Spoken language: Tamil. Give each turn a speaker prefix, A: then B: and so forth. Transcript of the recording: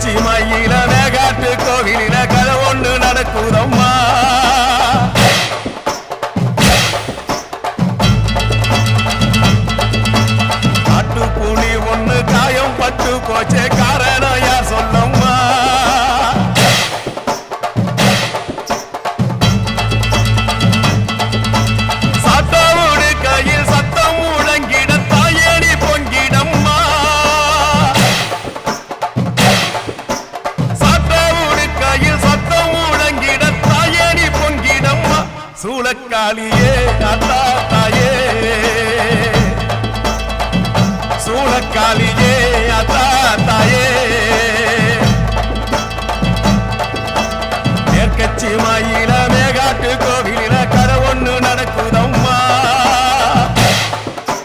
A: உச்சி மயில மேகாட்டு கோவிலில கதை ஒண்ணு நடக்குதம்மா. காட்டு புலி ஒண்ணு காயம் பட்டு போச்சே